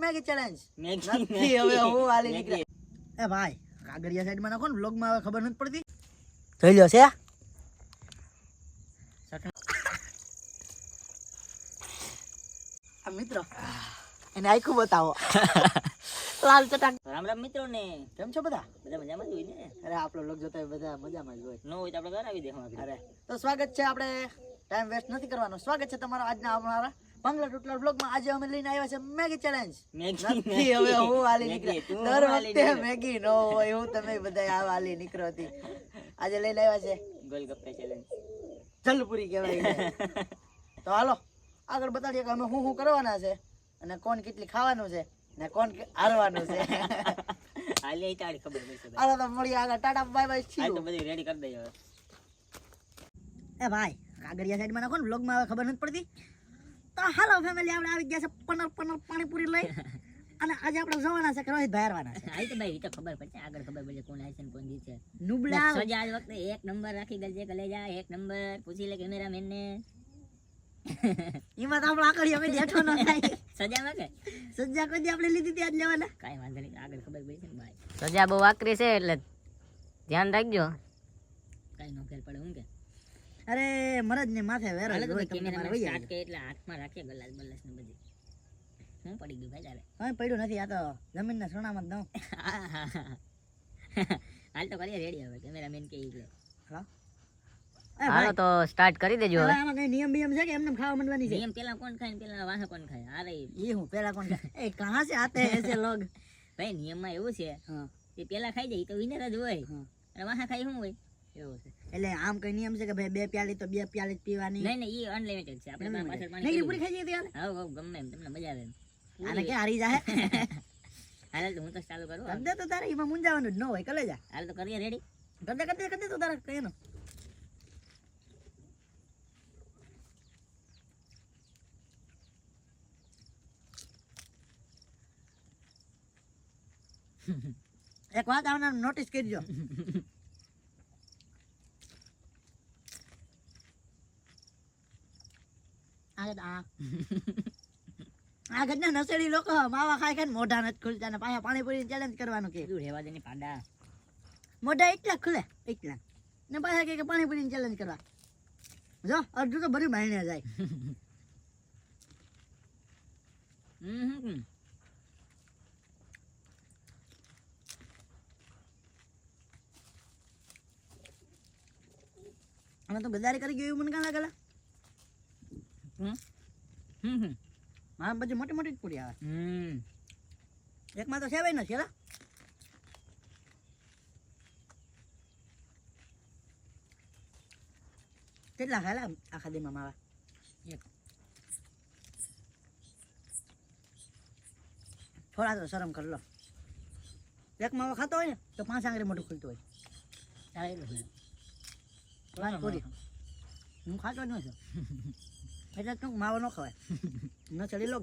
Maggi challenge Maggi નથી હવે હું આલી નીકળે એ ભાઈ કાગળિયા સાઈડ માં નાખો ને વ્લોગ માં ખબર નથી પડતી જોઈ લ્યો છે આ મિત્રો એને આખું બતાવો લાલ ચટાક રામ રામ મિત્રો ને કેમ છો બધા બધા મજામાં જ હોય ને અરે આપણો વ્લોગ જોતા હોય બધા મજામાં જ હોય નો હોય તો આપણે ઘર આવી દેવું અરે તો સ્વાગત છે આપણે ટાઈમ વેસ્ટ નથી કરવાનો સ્વાગત છે તમારો આજના અમારા પાંગલા ટુટલા વ્લોગમાં આજે અમે લઈને આવ્યા છે મેગી ચેલેન્જ નથી હવે હું આલી નીકળે દર વખતે મેગી નો હોય હું તમે બધા આ આલી નીકળો હતી આજે લઈને આવ્યા છે ગોલગપ્પા ચેલેન્જ જલપુરી કહેવાય તો હાલો આગળ બતાડીએ કે અમે શું કરવાના છે અને કોણ કેટલી ખાવાનું છે ને કોણ હારવાનું છે હાલે તારી ખબર પડશે હાલો તો મળીએ આગળ ટાટા બાય બાય હાલ તો બધી રેડી કરી દઈએ હવે એ ભાઈ કાગળિયા સાઈડ માં નાખો ને વ્લોગ માં હવે ખબર નથી પડતી તો હાલો ફેમિલી આપણે આવી ગયા છે પનર પાણીપુરી લઈ અને આજે આપણે જવાના છે રોહિત ભાઈ હારવાના છે હાલ તો ભાઈ એ તો ખબર પડશે આગળ ખબર પડશે કોણ આવશે ને કોણ જીતશે નુબડા સજા આજ વખતે એક નંબર રાખી ગલજે કલેજા એક નંબર પૂછી લે કેમેરામેન ને એમાં તો આપણે આકડી હવે બેઠો ન થાય સજામાં કે સજા કોઈ દી આપણે લીધી હતી આજ લેવાના કાઈ વાંધો નહીં આગળ ખબર પડશે ને ભાઈ સજા બહુ આકરી છે એટલે ધ્યાન રાખજો કાઈ નો ફેર પડે હું કે અરે મરજ ને માથે વેરો હાલે તો કેમેરામેન સ્ટાર્ટ કે એટલે હાથમાં રાખીએ ગલાસ બલાસ ને બધી હું પડી ગયું ભાઈ તારે હવે પડ્યું નથી આ તો જમીનના સોનામાં જ દઉં હાલ તો કરીએ રેડી હવે કેમેરામેન કે એટલે હાલો તો સ્ટાર્ટ કરી દેજો હવે આમાં કઈ નિયમ છે કે એમને ખાવા માંડવાની છે નિયમ પેલા કોણ ખાય ને પેલા વાહ કોણ ખાય આ રહી ये हूँ पहला कौन ए कहाँ से आते हैं ऐसे लोग ભાઈ નિયમમાં એવું છે हाँ કે પેલા ખાઈ જાય તો વિનર જ હોય हाँ અને વાહ ખાઈ શું હોય એવું છે એટલે આમ કઈ નિયમ છે કે ભાઈ બે પ્યાલી તો બે પ્યાલી જ પીવાની નહીં નહીં એ અનલિમિટેડ છે આપણે પાછળ પાણી નહીં પૂરી ખાઈ જઈએ તો હા ગમે એમ તમને મજા આવે આને કે હારી જાહે હાલ તો હું તો ચાલુ કરું કરદે તો તારે એમાં મુંજાવાનું જ ન હોય કલે જા હાલ તો કરીએ રેડી કરદે તો તારે કઈ નો એક વાત આવનાર નોટિસ કરજો આ ઘરના નસેડી લોકો માવા ખાઈ ખાઈને મોઢા નથી ખુલતા ને પાછા પાણીપુરી ચેલેન્જ કરવાનું કે રહેવા દે ને પાડા મોઢા એટલા ખુલે એટલા ને પાછા કે પાણીપુરી ચેલેન્જ કરવા જો અડધું તો ભર્યું બાયણે જાય અમે તો ગદારી કરી ગયું મને કાં લાગેલા મારા પછી મોટી મોટી જ પૂરી આવે એકમાં તો સેવાય નથી હેલા કેટલા ખાયેલા આખા દીમાં માવા એક થોડા તો શરમ કરી લો એક માવો ખાતો હોય ને તો 5 આંગળી મોટું ખુલતું હોય પૂરી હું ખાતો જ નથી એટલે તું માવો ન ખવાય ન ચડી લો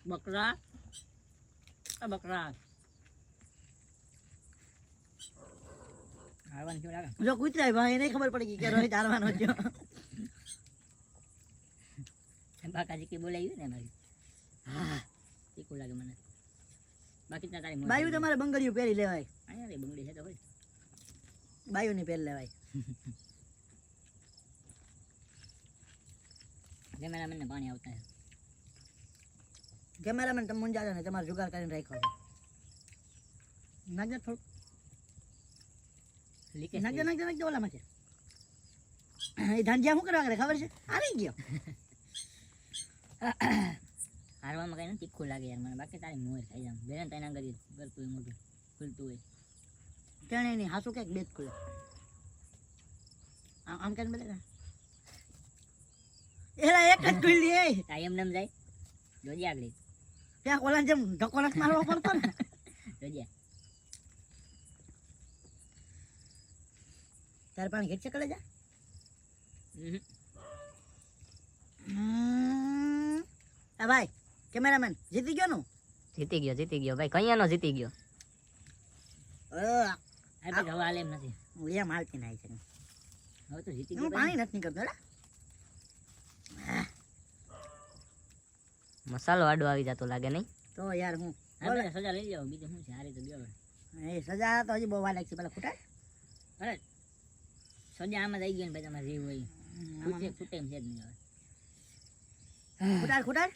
બકરા બકરા હારવાનું કેવું લાગે જો કૂતરાય ભાઈ નહીં ખબર પડી ગઈ કે રોહિત હારવાનો છે બાકાજી કે બોલાવ્યું ને મારી હા તીખું લાગે મને બાકી ત્યાં તારી બાયુ તમારે બંગડીયું પહેરી લેવાય અહીંયા રે બંગડી છે તો હોય બાયુની પહેરી લેવાય કેમેરામેન ને પાણી આવતા કેમેરામેન તમે મુંજાજો ને તમારે જુગાર કરીને રાખ્યો છે નાખજો થોડું લીકે નાખજો ઓલામાં છે એ ધાંધિયા શું કરવા કરે ખબર છે હારી ગયો હારવામાં કઈ નથી તીખું લાગે યાર મને બાકી તારી મોર ખાઈ જામ બેન તને આગળ કરતું હોય મોઢું ખુલતું હોય તેને નહીં હાસુ ક્યાંક બે જ ખુલે આમ કેમ બોલે એલા એક જ ખુલી એ એમ નમ જાય જોજે આગળ ત્યાં ઓલા જેમ ધક્કો નથી મારવો પડતો ને જોજે તારે પાણી ઘેર છે કલે જા ભાઈ કેમેરામેન જીતી ગયો નું જીતી ગયો ભાઈ કૈયાનો જીતી ગયો આ તો હાલ એમ નથી એમ હાલતી નાય છે હવે તો જીતી હું ગયો પાણી નથી નીકળતું હેડા મસાલો આડો આવી જતો લાગે નહીં તો યાર હું આપણે સજા લઈ જાવ બીજું શું છે આ રીતે ગયો એ સજા તો હજી બહુ વાર લાગશે પેલા ખૂટા અરે સજા આમાં જ આવી ગયો ને ભાઈ તમારે જેવું હોય ખૂટે ખૂટે એમ છે જ નહીં હવે ખૂટાડ ખૂટાડ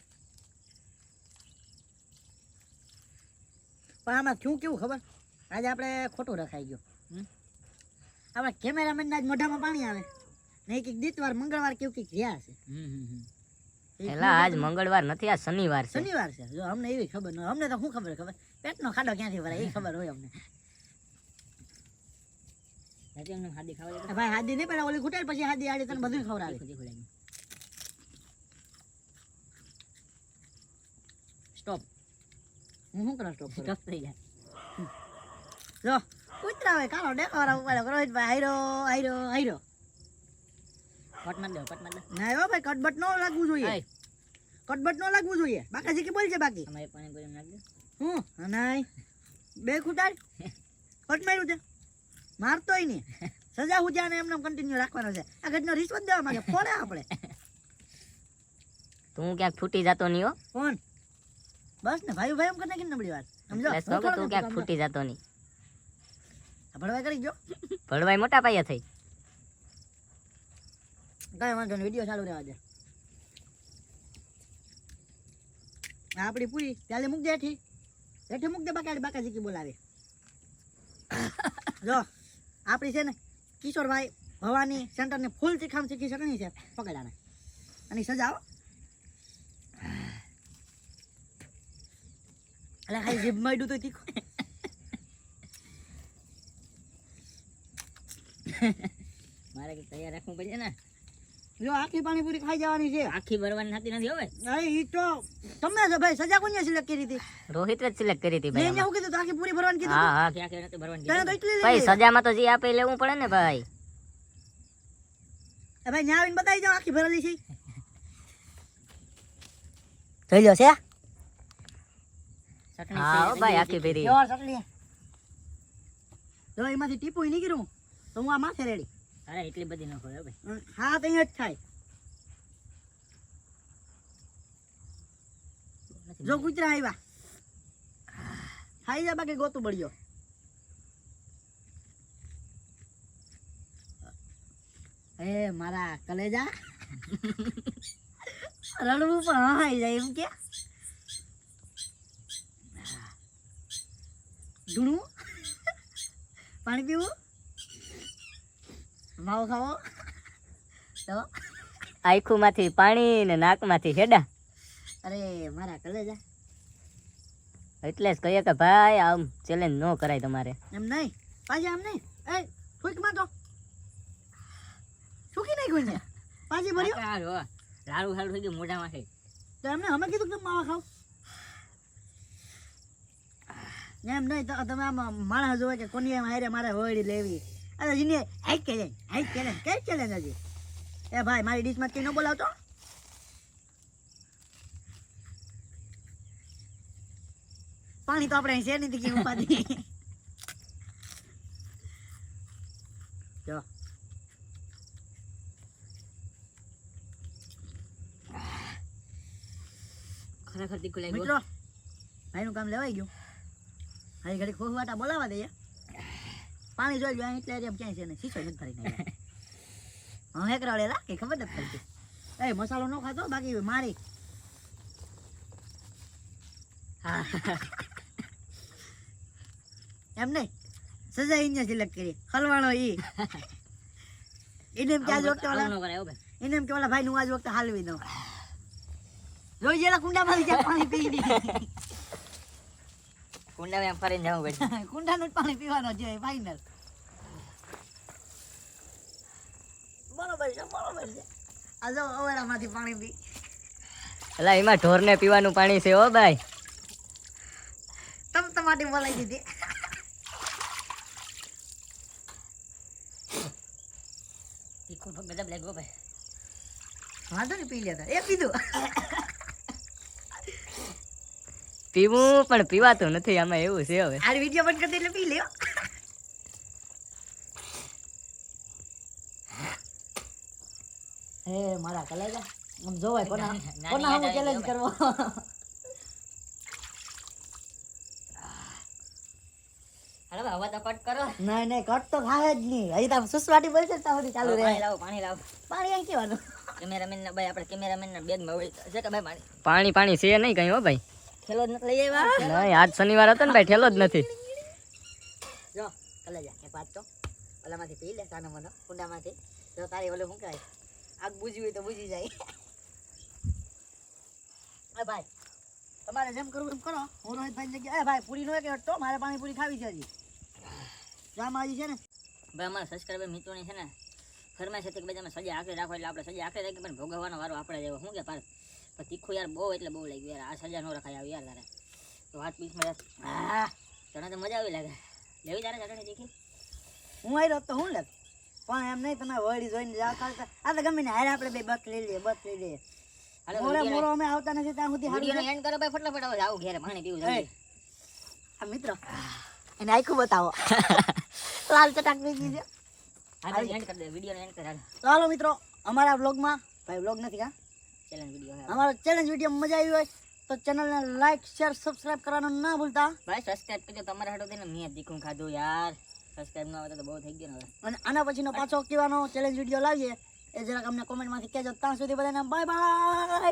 પણ આમાં શું કેવું ખબર આજે આપણે ખોટું રખાઈ ગયો આપણા કેમેરામેનના જ મોઢામાં પાણી આવે ને એક દીતવાર મંગળવાર કેવું કંઈક રહ્યા છે એલા આજ મંગળવાર નથી આ શનિવાર છે શનિવાર છે જો અમને એવી ખબર ન અમને તો શું ખબર પેટનો ખાડો ક્યાંથી ભરાય એ ખબર હોય અમને હાદી ખાવા ભાઈ હાદી નહીં પેલા ઓલી ઘૂંટાડ પછી હાદી આડી તને બધું ખવડાવે સ્ટોપ હું શું કરું સ્ટોપ સ્ટોપ થઈ જાય જો કૂતરા હોય કાળો ડેકોરા ઉપર રોહિતભાઈ હાઈરો હાઈરો હાઈરો કટ માર દે ના હો ભાઈ કટબટ ન લાગવું જોઈએ કટબટ ન લાગવું જોઈએ બાકાજી કે બોલ છે બાકી અમારે પાણી ગરમ નાખ દે હું નાય બે ખૂટાડ કટ માર્યું છે મારતોય નહીં સજા હું જાને એમને કન્ટિન્યુ રાખવાનો છે આ ઘટનો રિશ્વત દેવા માંગે ફોડે આપણે તું ક્યાંક ફૂટી જતો નહીં હો કોણ બસ ને ભાઈ ભાઈ એમ કરી નાખી નબળી વાત સમજો તું ક્યાંક ફૂટી જતો નહીં ભડવાઈ કરી ગયો ભડવાઈ મોટા પાયા થઈ કઈ વાંધો નહીં વિડીયો ચાલુ રહેવા દે આપડી પૂરી ત્યારે મૂક દે હેઠી મૂક દે બાકાજી કી બોલાવે જો આપડી છે ને કિશોરભાઈ ભવાની સેન્ટર ને ફૂલ તીખામ શીખી શકણી છે પકડાને અને સજાઓ અરે ખાલી જીભ મળ્યું તો તીખું મારે કે તૈયાર રાખવું પડશે ને જો આખી પાણીપુરી ખાઈ જવાની છે આખી ભરવાની થતી નથી હવે અરે ઈ તો તમે છો ભાઈ સજા કોને સિલેક્ટ કરી હતી રોહિત જ સિલેક્ટ કરી હતી મેં ભાઈ શું કીધું તો આખી પૂરી ભરવાની કીધું હા હા ક્યાં નથી ભરવાની તને તો એટલી ભાઈ સજામાં તો જે આપે એ લેવું પડે ને ભાઈ ભાઈ ન્યા આવીને બતાવી જાઓ આખી ભરેલી છે જોઈ લો છે હા હો ભાઈ આખી ભરી જોર ચટણી જો એમાંથી ટીપું નીકળ્યું તો હું આ માથે રેડી અરે એટલી બધી ન હોય ભાઈ હા તો અહીંયા જ થાય જો કૂતરા આવ્યા ખાઈ જા બાકી ગોતું બળ્યો એ મારા કલેજા રડવું પણ હાઈ જાય એમ કે ધૂણું પાણી પીવું માવો ખાવો તો આંખોમાંથી પાણી ને નાકમાંથી હેડા અરે મારા કલેજા એટલે જ કહીએ કે ભાઈ આમ ચેલેન્જ ન કરાય તમારે એમ નહીં પાછી આમ નહીં એ ફૂકમાં તો સુકી નહીં કોઈ પાછી ભર્યો લાડુ લાડુ થઈ ગયું મોઢામાં છે તો એમને અમે કીધું કે તમે માવા ખાવ એમ નહીં તો તમે આમ માણસ જોવે કે કોની એમ હારે મારે હોળી લેવી અરે જીને હાઈક કે કઈ ચેલેન્જ હજી એ ભાઈ મારી ડીશમાં કઈ ન બોલાવતો પાણી તો આપણે છે નહીં કે ઉપાધિ જો ખરેખર તીખું લાગ્યું મિત્રો ભાઈનું કામ લેવાઈ ગયું હવે ઘડી ખોખવાટા બોલાવા દઈએ પાણી જોઈ ગયો એટલે એમ ક્યાંય છે ને શીશો નથી ભરી નાખ્યા હું હેકરાવડેલા કે ખબર નથી પડતી એ મસાલો ન ખાતો બાકી મારી હા એમ નહીં સજા ઇન્જિન સિલેક્ટ કરી હલવાણો ઈ એને એમ કે આજ વખતે એને એમ કે ઓલા ભાઈ નું આજ વખતે હાલવી દઉં રોજ એના કુંડામાંથી ક્યાંક પાણી પી નહીં કુંડામાં એમ ફરીને જવું પડશે કુંડાનું જ પાણી પીવાનો છે ફાઇનલ બરોબર છે આ જો અવેડામાંથી પાણી પી એટલે એમાં ઢોરને પીવાનું પાણી છે હો ભાઈ તમ તમાટી બોલાઈ દીધી તીખું ગજબ લાગ્યો ભાઈ વાંધો નહીં પી લેતા એ પીધું પીવું પણ પીવાતું નથી આમાં એવું છે હવે આ વિડિયો બંધ કરી દે એટલે પી લ્યો. હે મારા કલેજા આમ જોવાય કોના હું ચેલેન્જ કરવો. હાલો હવે તો કટ કરો નહીં કટ તો થાય જ નહીં. હજી તો સુસવાટી બોલશે ને ત્યાં સુધી ચાલુ રહે. પાણી લાવો પાણી અહીં કેવાનું? કેમેરામેન ના ભાઈ આપણે કેમેરામેન ના બેગ માં હોય છે કે ભાઈ પાણી છે નહીં કઈ હો ભાઈ થેલો જ નથી લઈ આવ્યા. નહીં આજ શનિવાર હતો ને ભાઈ ઠેલો જ નથી જો કલેજા એ પાત તો ઓલામાંથી પી લે સાનો મનો કુંડામાંથી. જો તારી ઓલે શું કહેવાય આગ બુજી હોય તો બુજી જાય. એ ભાઈ તમારે જેમ કરવું એમ કરો. હું રોહિતભાઈ જગ્યા એ ભાઈ પૂરી નો કે તો મારે પાણીપુરી ખાવી છે હજી. જામાં હજી છે ને ભાઈ અમારા સબસ્ક્રાઈબર મિત્રોની છે ને ફરમાઈશ હતી કે ભાઈ તમે સજા આખરે રાખો એટલે આપણે સજા આખરે રાખી પણ ભોગવવાનો વારો આપણે જેવો શું કે પાર પણ તીખું યાર બહુ એટલે બહુ લાગ્યું યાર આ સજા નો રખાય આવી યાર તારે તો હાથ પીસમાં હા તને તો મજા આવી લાગે લેવી તારે ચટણી તીખી હું આવી રહ્યો તો હું લે પણ એમ નહીં તમે વળી જોઈને જાવ આ તો ગમે ને હારે આપણે બે બસ લઈ લઈએ બસ લઈ લઈએ. મોરો અમે આવતા નથી ત્યાં સુધી વિડિયોનો એન્ડ કરો ભાઈ ફટાફટ હવે આવું ઘરે પાણી પીવું જલ્દી. આ મિત્રો એને આખું બતાવો લાલ ચટાક થઈ ગઈ છે. હા એન્ડ કરી દે વિડિયોનો એન્ડ કર ચાલો મિત્રો અમારા વ્લોગમાં ભાઈ વ્લોગ નથી કા ચેલેન્જ વિડિયો અમારો ચેલેન્જ વિડીયો મજા આવી હોય તો ચેનલને લાઈક શેર સબસ્ક્રાઇબ કરવાનું ના ભૂલતા. ભાઈ સબસ્ક્રાઇબ કરજો તમારા હાટો થઈને મેં દીકું ખાધું યાર સબસ્ક્રાઇબ ન આવે તો બહુ થઈ ગયું ને હવે. અને આના પછીનો પાછો કેવાનો ચેલેન્જ વિડીયો લાવીએ એ જરાક અમને કોમેન્ટમાંથી કહેજો. ત્યાં સુધી બધાને બાય બાય.